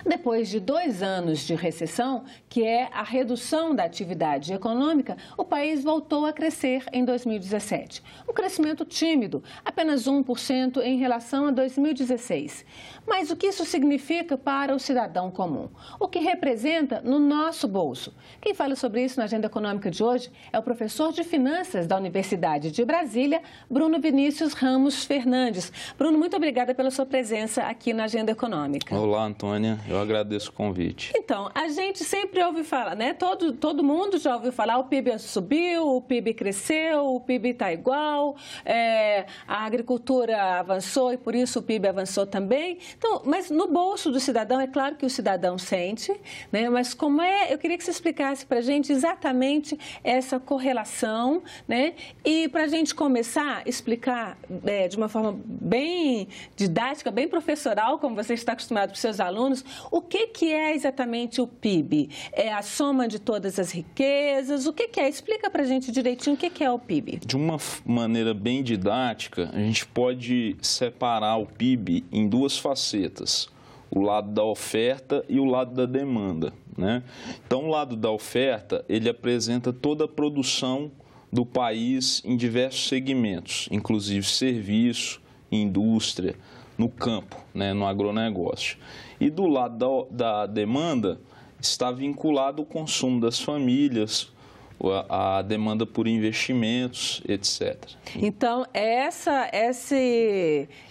Depois de 2 anos de recessão, que é a redução da atividade econômica, o país voltou a crescer em 2017. Um crescimento tímido, apenas 1% em relação a 2016. Mas o que isso significa para o cidadão comum? O que representa no nosso bolso? Quem fala sobre isso na Agenda Econômica de hoje é o professor de Finanças da Universidade de Brasília, Bruno Vinícius Ramos Fernandes. Bruno, muito obrigada pela sua presença aqui na Agenda Econômica. Olá, Antônia. Eu agradeço o convite. Então, a gente sempre ouve falar, né? Todo mundo já ouviu falar, o PIB subiu, o PIB cresceu, o PIB está igual, a agricultura avançou e por isso o PIB avançou também. Então, mas no bolso do cidadão, é claro que o cidadão sente, né? Mas como é, eu queria que você explicasse para a gente exatamente essa correlação, né? E para a gente começar a explicar de uma forma bem didática, bem professoral, como você está acostumado para os seus alunos, o que é exatamente o PIB? É a soma de todas as riquezas? O que é? Explica para a gente direitinho o que é o PIB. De uma maneira bem didática, a gente pode separar o PIB em duas facetas, o lado da oferta e o lado da demanda, né? Então, o lado da oferta, ele apresenta toda a produção do país em diversos segmentos, inclusive serviço, indústria, no campo, né, no agronegócio. E do lado da demanda está vinculado o consumo das famílias, a demanda por investimentos, etc. Então,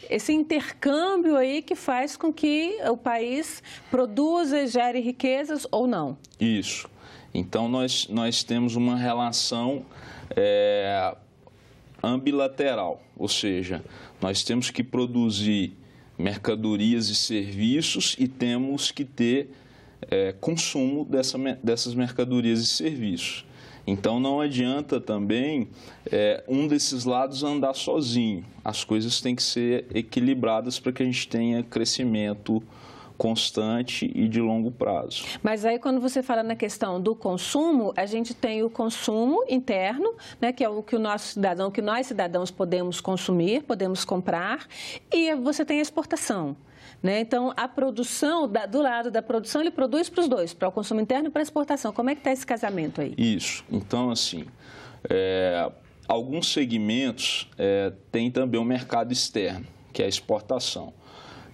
esse intercâmbio aí que faz com que o país produza e gere riquezas ou não? Isso. Então, nós temos uma relação ambilateral, ou seja, nós temos que produzir mercadorias e serviços e temos que ter consumo dessas mercadorias e serviços. Então, não adianta também um desses lados andar sozinho. As coisas têm que ser equilibradas para que a gente tenha crescimento constante e de longo prazo. Mas aí, quando você fala na questão do consumo, a gente tem o consumo interno, né, que é o que nós cidadãos podemos consumir, podemos comprar, e você tem a exportação. Né? Então, a produção, do lado da produção, ele produz para os dois, para o consumo interno e para a exportação. Como é que está esse casamento aí? Isso. Então, assim, alguns segmentos têm também um mercado externo, que é a exportação.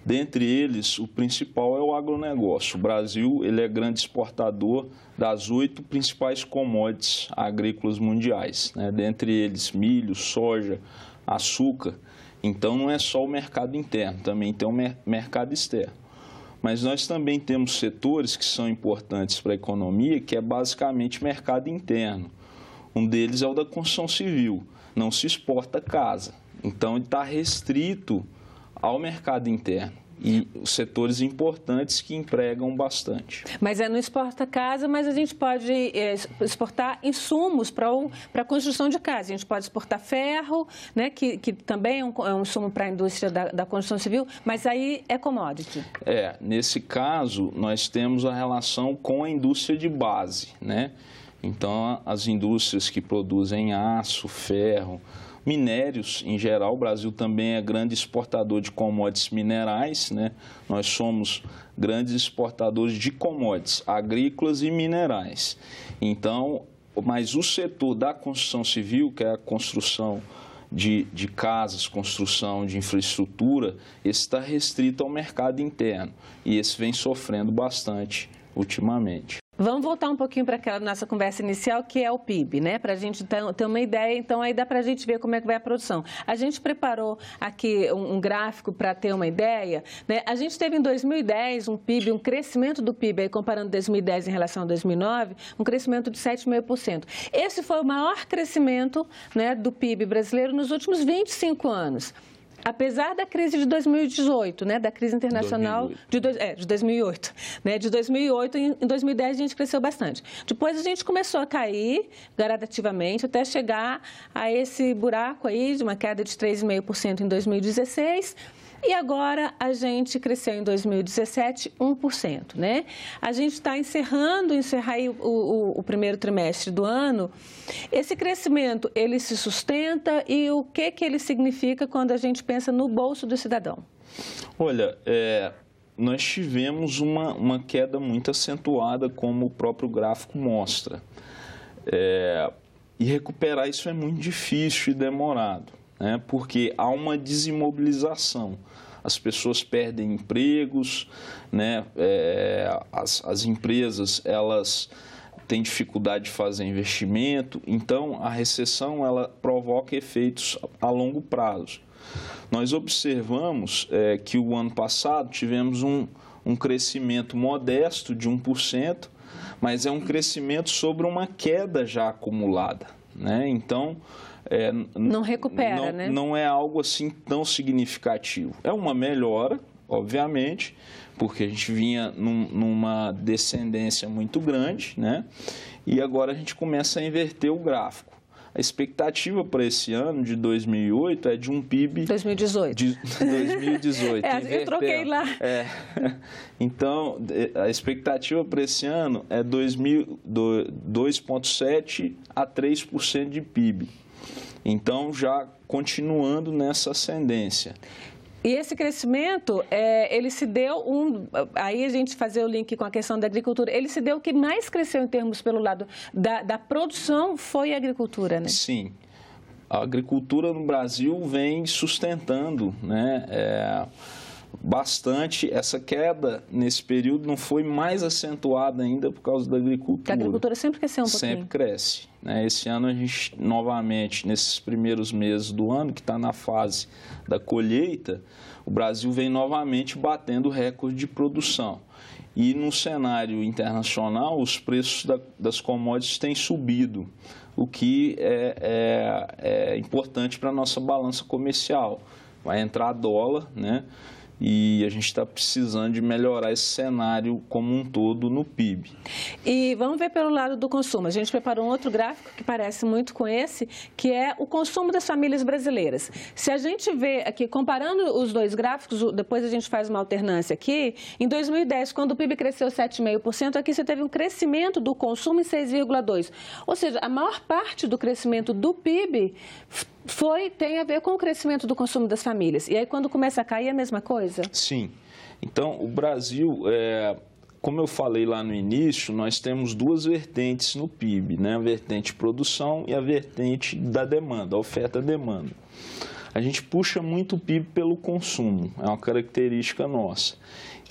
Dentre eles, o principal é o agronegócio. O Brasil ele é grande exportador das 8 principais commodities agrícolas mundiais, né? Dentre eles, milho, soja, açúcar. Então, não é só o mercado interno, também tem o mercado externo. Mas nós também temos setores que são importantes para a economia, que é basicamente mercado interno. Um deles é o da construção civil. Não se exporta casa. Então, ele está restrito ao mercado interno e os setores importantes que empregam bastante. Mas não exporta casa, mas a gente pode exportar insumos para a construção de casa. A gente pode exportar ferro, né, que também é um insumo para a indústria da construção civil, mas aí é commodity. Nesse caso, nós temos a relação com a indústria de base, né? Então, as indústrias que produzem aço, ferro, minérios, em geral, o Brasil também é grande exportador de commodities minerais, né? Nós somos grandes exportadores de commodities agrícolas e minerais. Então, mas o setor da construção civil, que é a construção de casas, construção de infraestrutura, esse está restrito ao mercado interno e esse vem sofrendo bastante ultimamente. Vamos voltar um pouquinho para aquela nossa conversa inicial, que é o PIB, né? Para a gente ter uma ideia, então aí dá para a gente ver como é que vai a produção. A gente preparou aqui um gráfico para ter uma ideia, né? A gente teve em 2010 um PIB, um crescimento do PIB, aí comparando 2010 em relação a 2009, um crescimento de 7,5%. Esse foi o maior crescimento, né, do PIB brasileiro nos últimos 25 anos. Apesar da crise de 2018, né, da crise internacional de 2008, né, de 2008 em 2010 a gente cresceu bastante. Depois a gente começou a cair gradativamente até chegar a esse buraco aí de uma queda de 3,5% em 2016. E agora a gente cresceu em 2017 1%, né? A gente está encerrar aí o primeiro trimestre do ano. Esse crescimento, ele se sustenta e o que ele significa quando a gente pensa no bolso do cidadão? Olha, nós tivemos uma queda muito acentuada, como o próprio gráfico mostra. E recuperar isso é muito difícil e demorado, né? Porque há uma desimobilização. As pessoas perdem empregos, né? As empresas, elas têm dificuldade de fazer investimento, então a recessão ela provoca efeitos a longo prazo. Nós observamos que o ano passado tivemos um crescimento modesto de 1%, mas é um crescimento sobre uma queda já acumulada, né? Então, não recupera, né? Não é algo assim tão significativo. É uma melhora, obviamente, porque a gente vinha numa descendência muito grande, né? E agora a gente começa a inverter o gráfico. A expectativa para esse ano de 2008 é de um PIB... 2018. De 2018. Eu troquei lá. Então, a expectativa para esse ano é 2,7% a 3% de PIB. Então, já continuando nessa ascendência. E esse crescimento, ele se deu aí a gente fazer o link com a questão da agricultura, ele se deu o que mais cresceu em termos pelo lado da produção foi a agricultura, né? Sim. A agricultura no Brasil vem sustentando, né, bastante. Essa queda nesse período não foi mais acentuada ainda por causa da agricultura. A agricultura sempre cresceu um pouquinho. Sempre cresce, né? Esse ano a gente, novamente, nesses primeiros meses do ano, que está na fase da colheita, o Brasil vem novamente batendo recorde de produção. E no cenário internacional, os preços das commodities têm subido, o que é importante para a nossa balança comercial. Vai entrar dólar, né? E a gente está precisando de melhorar esse cenário como um todo no PIB. E vamos ver pelo lado do consumo. A gente preparou um outro gráfico que parece muito com esse, que é o consumo das famílias brasileiras. Se a gente vê aqui, comparando os dois gráficos, depois a gente faz uma alternância aqui, em 2010, quando o PIB cresceu 7,5%, aqui você teve um crescimento do consumo em 6,2%. Ou seja, a maior parte do crescimento do PIB tem a ver com o crescimento do consumo das famílias. E aí, quando começa a cair, é a mesma coisa? Sim. Então, o Brasil, como eu falei lá no início, nós temos duas vertentes no PIB, né? A vertente produção e a vertente da demanda, a oferta-demanda. A gente puxa muito o PIB pelo consumo, é uma característica nossa.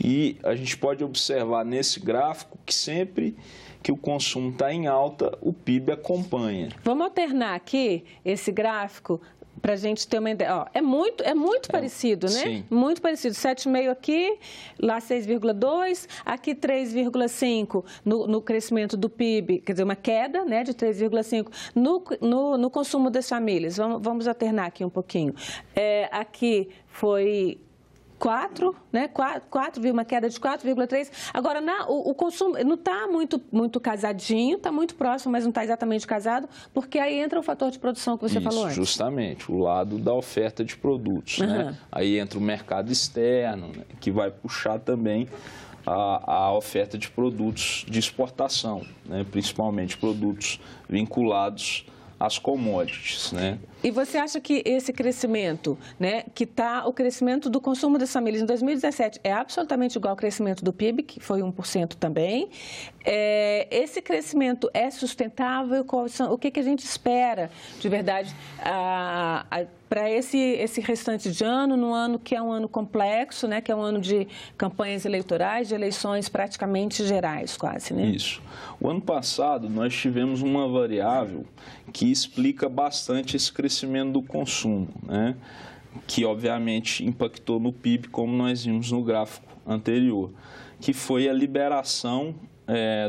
E a gente pode observar nesse gráfico que sempre que o consumo está em alta, o PIB acompanha. Vamos alternar aqui esse gráfico para a gente ter uma ideia. Ó, é muito parecido, né? Sim. Muito parecido. 7,5 aqui, lá 6,2, aqui 3,5 no crescimento do PIB, quer dizer, uma queda, né, de 3,5 no consumo das famílias. Vamos alternar aqui um pouquinho. Aqui foi 4, né? 4, uma queda de 4,3. Agora, o consumo não está muito casadinho, está muito próximo, mas não está exatamente casado, porque aí entra o fator de produção que você falou antes. Justamente, o lado da oferta de produtos, né? Aí entra o mercado externo, né, que vai puxar também a oferta de produtos de exportação, né? Principalmente produtos vinculados às commodities, né? E você acha que esse crescimento, né, o crescimento do consumo das famílias em 2017 é absolutamente igual ao crescimento do PIB, que foi 1% também? Esse crescimento é sustentável? O que a gente espera, de verdade, para esse restante de ano, num ano que é um ano complexo, né, que é um ano de campanhas eleitorais, de eleições praticamente gerais, quase, né? Isso. O ano passado, nós tivemos uma variável que explica bastante esse crescimento do consumo, né? Que obviamente impactou no PIB, como nós vimos no gráfico anterior, que foi a liberação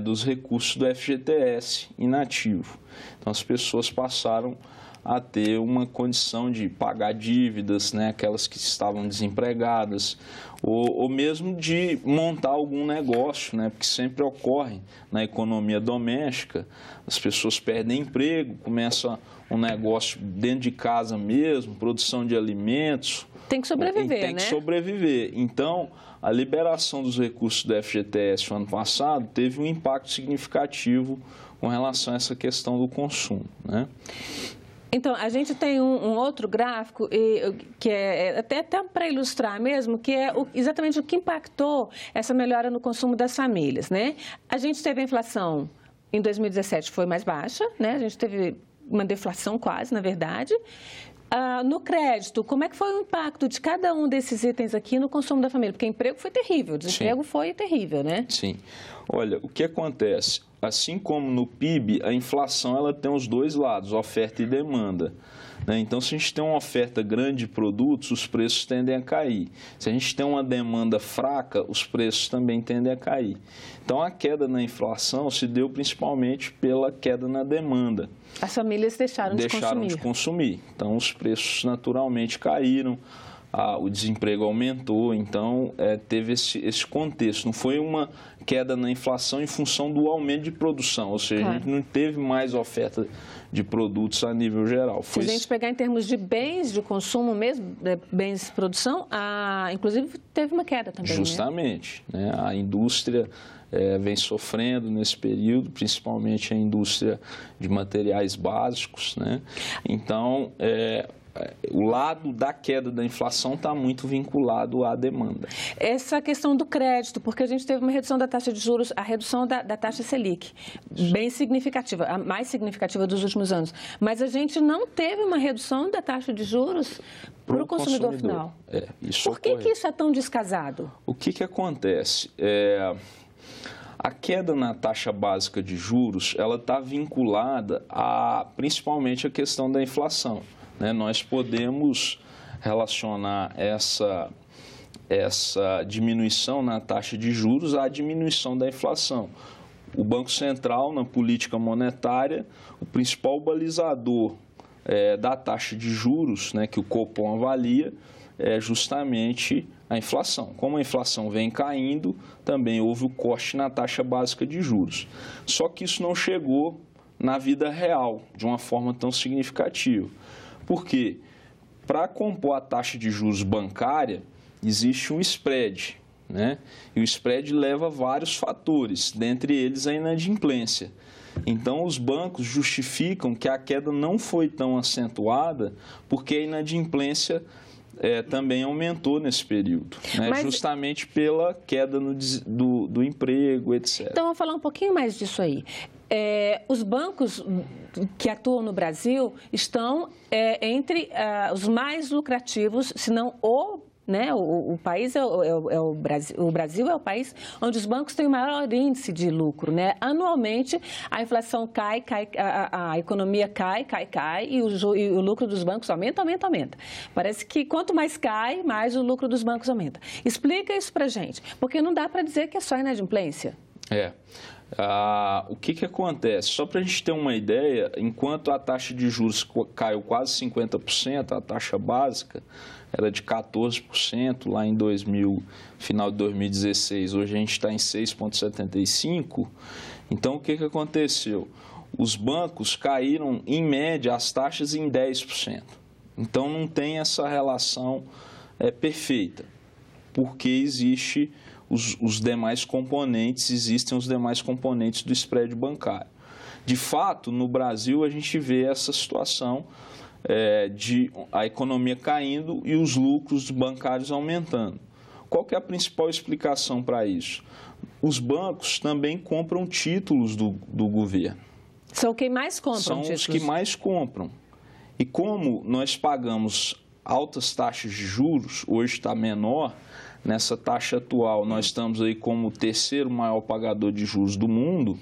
dos recursos do FGTS inativo. Então, as pessoas passaram a ter uma condição de pagar dívidas, né, aquelas que estavam desempregadas, ou mesmo de montar algum negócio, né, porque sempre ocorre na economia doméstica, as pessoas perdem emprego, começa um negócio dentro de casa mesmo, produção de alimentos. Tem que sobreviver, né? Tem que sobreviver. Então, a liberação dos recursos do FGTS no ano passado teve um impacto significativo com relação a essa questão do consumo, né? Então, a gente tem um outro gráfico, que é até para ilustrar mesmo, que é exatamente o que impactou essa melhora no consumo das famílias, né? A gente teve a inflação em 2017, foi mais baixa, né? A gente teve uma deflação quase, na verdade. No crédito, como é que foi o impacto de cada um desses itens aqui no consumo da família? Porque emprego foi terrível, desemprego foi terrível, né? Sim. Olha, o que acontece? Assim como no PIB, a inflação ela tem os dois lados, oferta e demanda. Né? Então, se a gente tem uma oferta grande de produtos, os preços tendem a cair. Se a gente tem uma demanda fraca, os preços também tendem a cair. Então, a queda na inflação se deu principalmente pela queda na demanda. As famílias deixaram de consumir. Então, os preços naturalmente caíram. O desemprego aumentou, então teve esse contexto. Não foi uma queda na inflação em função do aumento de produção, ou seja, a gente não teve mais oferta de produtos a nível geral. Se a gente pegar em termos de bens de consumo mesmo, bens de produção, inclusive teve uma queda também. Justamente. Né? A indústria vem sofrendo nesse período, principalmente a indústria de materiais básicos. Né? Então, o lado da queda da inflação está muito vinculado à demanda. Essa questão do crédito, porque a gente teve uma redução da taxa de juros, a redução da taxa Selic, bem significativa, a mais significativa dos últimos anos. Mas a gente não teve uma redução da taxa de juros para o consumidor final. Por que isso é tão descasado? O que acontece? A queda na taxa básica de juros, ela está vinculada principalmente à questão da inflação. Nós podemos relacionar essa diminuição na taxa de juros à diminuição da inflação. O Banco Central, na política monetária, o principal balizador da taxa de juros, que o Copom avalia, é justamente a inflação. Como a inflação vem caindo, também houve o corte na taxa básica de juros. Só que isso não chegou na vida real de uma forma tão significativa. Porque para compor a taxa de juros bancária, existe um spread, né? E o spread leva a vários fatores, dentre eles a inadimplência. Então, os bancos justificam que a queda não foi tão acentuada porque a inadimplência também aumentou nesse período, né? Justamente pela queda do emprego, etc. Então, vamos falar um pouquinho mais disso aí. Os bancos que atuam no Brasil estão entre os mais lucrativos, se não o país o Brasil. O Brasil é o país onde os bancos têm o maior índice de lucro, né? Anualmente, a inflação cai, a economia cai e o lucro dos bancos aumenta. Parece que quanto mais cai, mais o lucro dos bancos aumenta. Explica isso pra gente, porque não dá para dizer que é só inadimplência. O que acontece? Só para a gente ter uma ideia, enquanto a taxa de juros caiu quase 50%, a taxa básica era de 14% lá em final de 2016, hoje a gente está em 6,75%. Então, o que aconteceu? Os bancos caíram, em média, as taxas em 10%. Então, não tem essa relação perfeita, porque existem os demais componentes do spread bancário. De fato, no Brasil, a gente vê essa situação de a economia caindo e os lucros bancários aumentando. Qual que é a principal explicação para isso? Os bancos também compram títulos do governo. São quem mais compram títulos? São os que mais compram. E como nós pagamos altas taxas de juros, hoje está menor. Nessa taxa atual, nós estamos aí como o terceiro maior pagador de juros do mundo,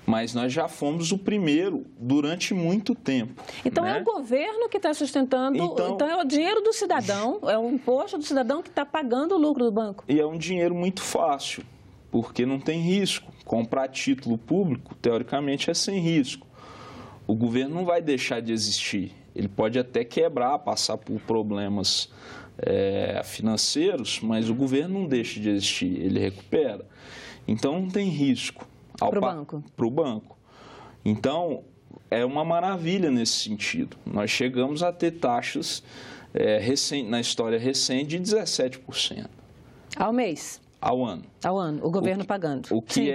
mas nós já fomos o primeiro durante muito tempo. Então, né? É o governo que está sustentando, então é o dinheiro do cidadão, é o imposto do cidadão que está pagando o lucro do banco. E é um dinheiro muito fácil, porque não tem risco. Comprar título público, teoricamente, é sem risco. O governo não vai deixar de existir. Ele pode até quebrar, passar por problemas financeiros, mas o governo não deixa de existir, ele recupera. Então, não tem risco para o banco. Para o banco. Então, é uma maravilha nesse sentido. Nós chegamos a ter taxas na história recente de 17%. Ao mês? ao ano. Ao ano, o governo pagando. Sim,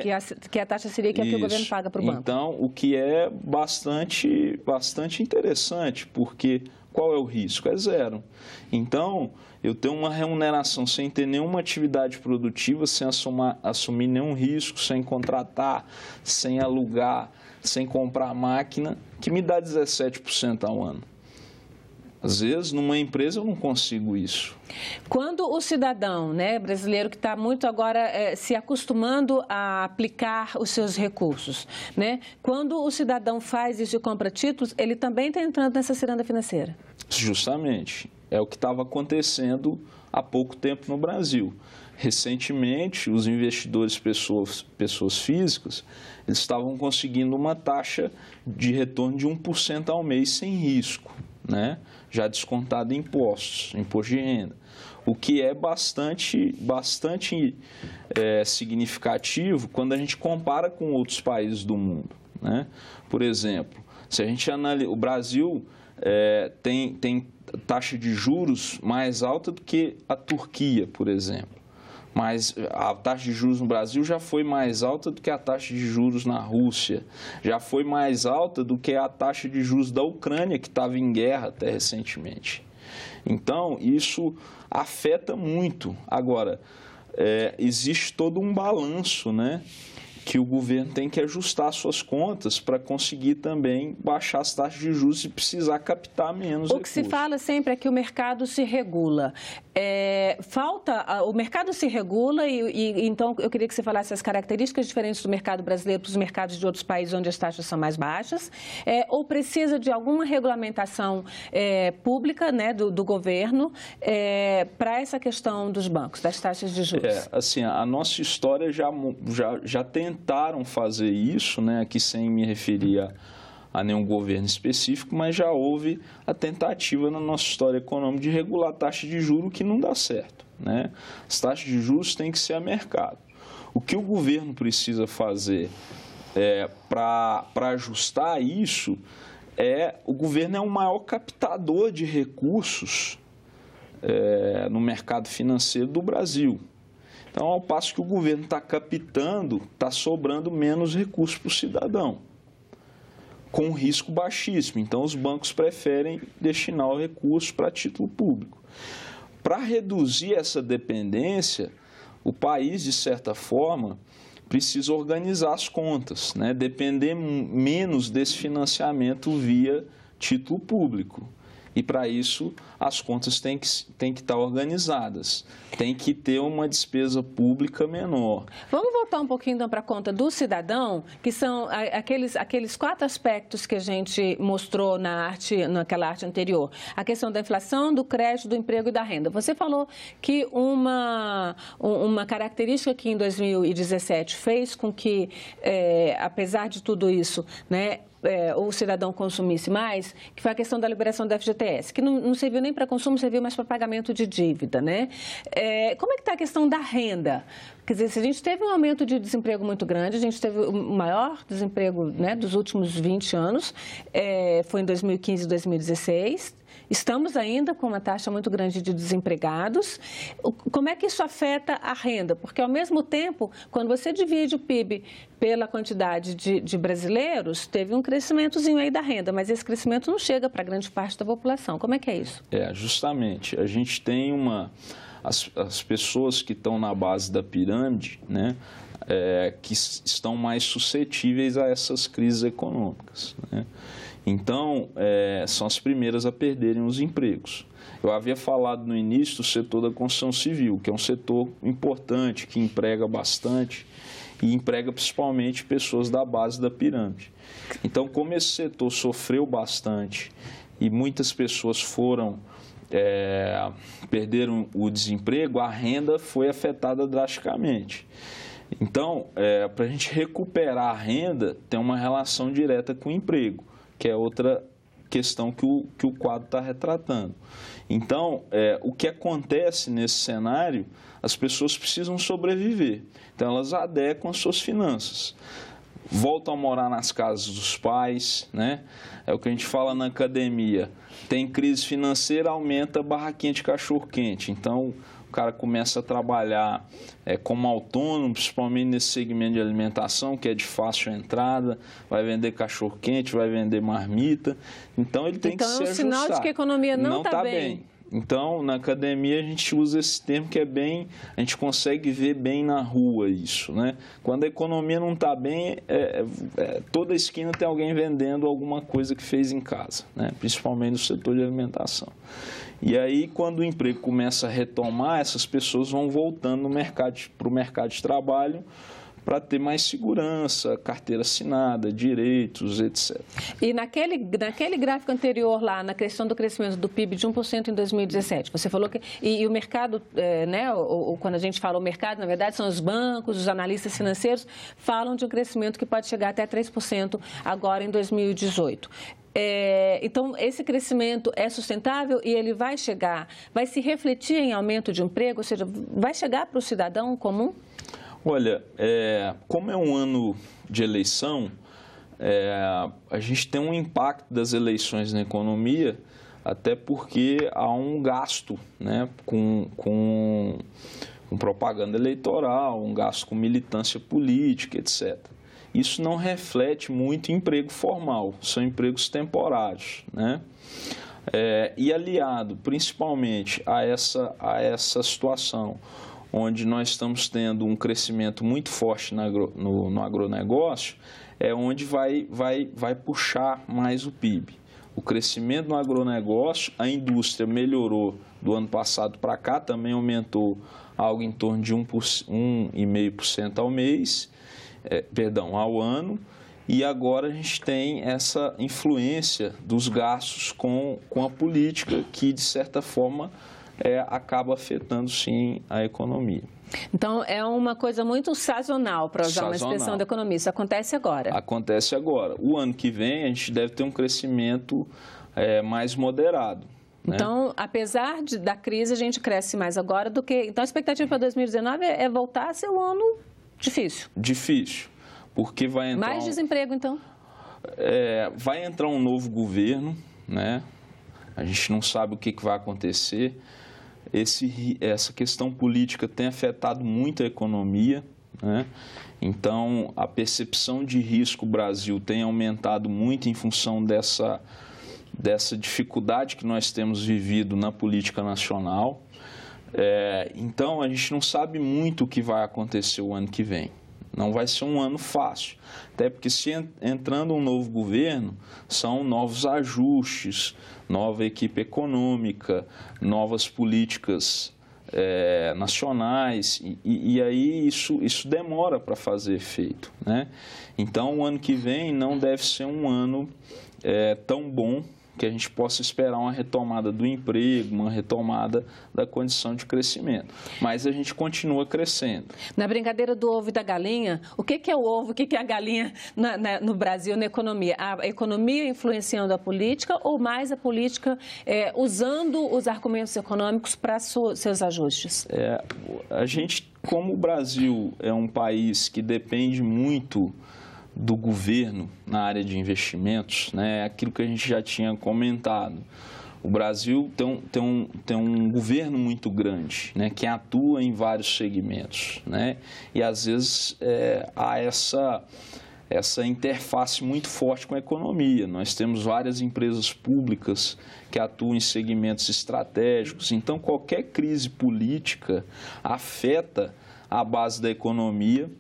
que a taxa seria que é que o governo paga para o banco. Então, o que é bastante interessante, porque qual é o risco? É zero. Então, eu tenho uma remuneração sem ter nenhuma atividade produtiva, sem assumir nenhum risco, sem contratar, sem alugar, sem comprar máquina, que me dá 17% ao ano. Às vezes, numa empresa, eu não consigo isso. Quando o cidadão, né, brasileiro que está muito agora se acostumando a aplicar os seus recursos, né, quando o cidadão faz isso e compra títulos, ele também está entrando nessa ciranda financeira. Justamente. É o que estava acontecendo há pouco tempo no Brasil. Recentemente, os investidores, pessoas físicas, eles estavam conseguindo uma taxa de retorno de 1% ao mês sem risco, né? Já descontado em imposto de renda, o que é bastante significativo quando a gente compara com outros países do mundo, né? Por exemplo, se a gente analisa, o Brasil tem taxa de juros mais alta do que a Turquia, por exemplo. Mas a taxa de juros no Brasil já foi mais alta do que a taxa de juros na Rússia, já foi mais alta do que a taxa de juros da Ucrânia, que estava em guerra até recentemente. Então, isso afeta muito. Agora, existe todo um balanço, né, que o governo tem que ajustar suas contas para conseguir também baixar as taxas de juros e precisar captar menos recursos. O que se fala sempre é que o mercado se regula. O mercado se regula e então eu queria que você falasse as características diferentes do mercado brasileiro para os mercados de outros países onde as taxas são mais baixas, ou precisa de alguma regulamentação pública, né, do governo para essa questão dos bancos, das taxas de juros? Assim, a nossa história já tentaram fazer isso, né, aqui sem me referir a nenhum governo específico, mas já houve a tentativa na nossa história econômica de regular a taxa de juros, que não dá certo, né? As taxas de juros têm que ser a mercado. O que o governo precisa fazer para ajustar isso o governo é o maior captador de recursos no mercado financeiro do Brasil. Então, ao passo que o governo está captando, está sobrando menos recursos para o cidadão, com um risco baixíssimo. Então, os bancos preferem destinar o recurso para título público. Para reduzir essa dependência, o país, de certa forma, precisa organizar as contas, né? Depender menos desse financiamento via título público. E, para isso, as contas têm que estar organizadas, tem que ter uma despesa pública menor. Vamos voltar um pouquinho, então, para a conta do cidadão, que são aqueles 4 aspectos que a gente mostrou naquela arte anterior. A questão da inflação, do crédito, do emprego e da renda. Você falou que uma característica que em 2017 fez com que, apesar de tudo isso, né, o cidadão consumisse mais, que foi a questão da liberação do FGTS, que não serviu nem para consumo, serviu mais para pagamento de dívida, né? Como é que está a questão da renda? Quer dizer, se a gente teve um aumento de desemprego muito grande, a gente teve o maior desemprego, né, dos últimos 20 anos, foi em 2015 e 2016, estamos ainda com uma taxa muito grande de desempregados. Como é que isso afeta a renda? Porque, ao mesmo tempo, quando você divide o PIB pela quantidade de brasileiros, teve um crescimentozinho aí da renda, mas esse crescimento não chega para grande parte da população. Como é que é isso? Justamente. A gente tem as pessoas que estão na base da pirâmide, né, que estão mais suscetíveis a essas crises econômicas, né? Então, são as primeiras a perderem os empregos. Eu havia falado no início do setor da construção civil, que é um setor importante, que emprega bastante e emprega principalmente pessoas da base da pirâmide. Então, como esse setor sofreu bastante e muitas pessoas perderam o desemprego, a renda foi afetada drasticamente. Então, para a gente recuperar a renda, tem uma relação direta com o emprego, que é outra questão que o quadro está retratando. Então, o que acontece nesse cenário, as pessoas precisam sobreviver. Então, elas adequam as suas finanças. Voltam a morar nas casas dos pais, né? É o que a gente fala na academia. Tem crise financeira, aumenta a barraquinha de cachorro-quente. Então, o cara começa a trabalhar como autônomo, principalmente nesse segmento de alimentação, que é de fácil entrada, vai vender cachorro-quente, vai vender marmita, então ele tem que se ajustar. Então é um sinal de que a economia não está bem. Então, na academia, a gente usa esse termo que é bem... A gente consegue ver bem na rua isso, né? Quando a economia não está bem, toda esquina tem alguém vendendo alguma coisa que fez em casa, né? Principalmente no setor de alimentação. E aí, quando o emprego começa a retomar, essas pessoas vão voltando para o mercado de trabalho para ter mais segurança, carteira assinada, direitos, etc. E naquele gráfico anterior lá, na questão do crescimento do PIB de 1% em 2017, você falou que... E o mercado, né, quando a gente fala o mercado, na verdade, são os bancos, os analistas financeiros, falam de um crescimento que pode chegar até 3% agora em 2018. Então, esse crescimento é sustentável e ele vai se refletir em aumento de emprego, ou seja, vai chegar para o cidadão comum? Olha, como é um ano de eleição, a gente tem um impacto das eleições na economia, até porque há um gasto, né, com propaganda eleitoral, um gasto com militância política, etc. Isso não reflete muito em emprego formal, são empregos temporários, né? E aliado principalmente a essa situação, onde nós estamos tendo um crescimento muito forte no agronegócio, é onde vai puxar mais o PIB. O crescimento no agronegócio, a indústria melhorou do ano passado para cá, também aumentou algo em torno de 1,5% ao ano, e agora a gente tem essa influência dos gastos com a política que, de certa forma, acaba afetando, sim, a economia. Então, é uma coisa muito sazonal, para usar uma expressão da economia. Isso acontece agora? Acontece agora. O ano que vem, a gente deve ter um crescimento mais moderado. Então, né? Apesar da crise, a gente cresce mais agora do que... Então, a expectativa para 2019 é voltar a ser um ano difícil. Difícil, porque vai entrar... Mais desemprego, então? Vai entrar um novo governo, né? A gente não sabe o que vai acontecer. Essa questão política tem afetado muito a economia, né? Então, a percepção de risco do Brasil tem aumentado muito em função dessa dificuldade que nós temos vivido na política nacional. Então, a gente não sabe muito o que vai acontecer o ano que vem. Não vai ser um ano fácil, até porque se entrando um novo governo, são novos ajustes, nova equipe econômica, novas políticas nacionais, e aí isso demora para fazer efeito, né? Então, o ano que vem não deve ser um ano tão bom que a gente possa esperar uma retomada do emprego, uma retomada da condição de crescimento. Mas a gente continua crescendo. Na brincadeira do ovo e da galinha, o que é o ovo, o que é a galinha no Brasil, na economia? A economia influenciando a política ou mais a política usando os argumentos econômicos para seus ajustes? A gente, como o Brasil é um país que depende muito do governo na área de investimentos, né? Aquilo que a gente já tinha comentado. O Brasil tem um governo muito grande, né? Que atua em vários segmentos, né? E às vezes há essa interface muito forte com a economia. Nós temos várias empresas públicas que atuam em segmentos estratégicos. Então, qualquer crise política afeta a base da economia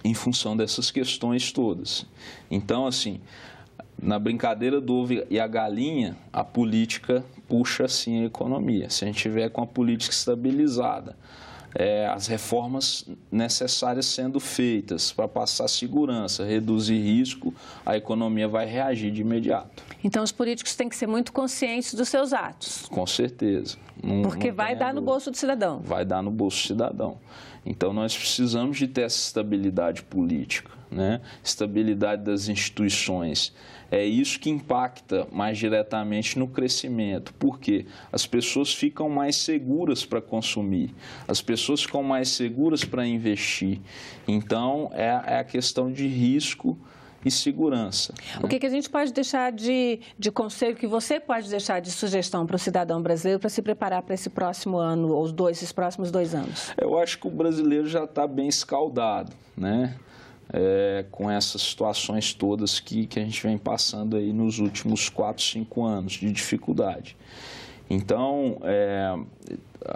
em função dessas questões todas. Então, assim, na brincadeira do ovo e a galinha, a política puxa, sim, a economia. Se a gente tiver com a política estabilizada, as reformas necessárias sendo feitas para passar segurança, reduzir risco, a economia vai reagir de imediato. Então, os políticos têm que ser muito conscientes dos seus atos. Com certeza. Porque vai dar no bolso do cidadão. Vai dar no bolso do cidadão. Então, nós precisamos de ter essa estabilidade política, né? Estabilidade das instituições. É isso que impacta mais diretamente no crescimento, porque as pessoas ficam mais seguras para consumir, as pessoas ficam mais seguras para investir. Então, é a questão de risco e segurança. O que a gente pode deixar de conselho, que você pode deixar de sugestão para o cidadão brasileiro para se preparar para esse próximo ano, ou esses próximos 2 anos? Eu acho que o brasileiro já está bem escaldado, né? Com essas situações todas que a gente vem passando aí nos últimos 4, 5 anos de dificuldade. Então,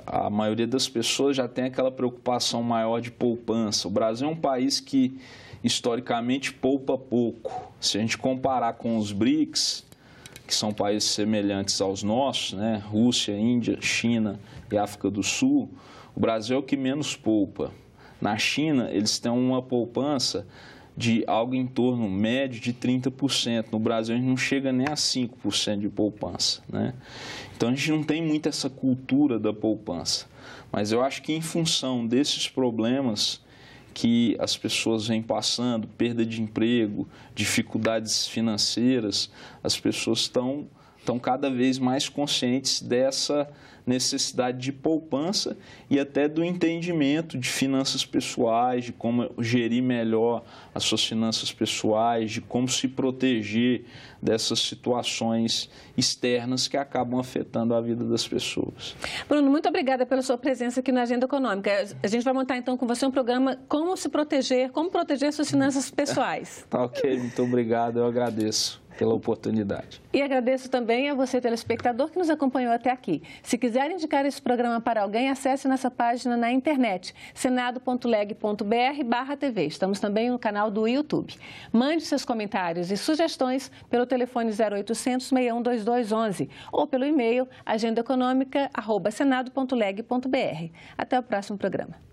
a maioria das pessoas já tem aquela preocupação maior de poupança. O Brasil é um país que, historicamente, poupa pouco. Se a gente comparar com os BRICS, que são países semelhantes aos nossos, né? Rússia, Índia, China e África do Sul, o Brasil é o que menos poupa. Na China, eles têm uma poupança de algo em torno médio de 30%. No Brasil, a gente não chega nem a 5% de poupança, né? Então, a gente não tem muito essa cultura da poupança. Mas eu acho que, em função desses problemas que as pessoas vêm passando, perda de emprego, dificuldades financeiras, as pessoas estão cada vez mais conscientes dessa necessidade de poupança e até do entendimento de finanças pessoais, de como gerir melhor as suas finanças pessoais, de como se proteger dessas situações externas que acabam afetando a vida das pessoas. Bruno, muito obrigada pela sua presença aqui na Agenda Econômica. A gente vai montar então com você um programa como proteger suas finanças pessoais. Tá ok, muito obrigado, eu agradeço pela oportunidade. E agradeço também a você, telespectador, que nos acompanhou até aqui. Se quiser indicar esse programa para alguém, acesse nossa página na internet, senado.leg.br/TV. Estamos também no canal do YouTube. Mande seus comentários e sugestões pelo telefone 0800 61 2211 ou pelo e-mail agendaeconomica@senado.leg.br. Até o próximo programa.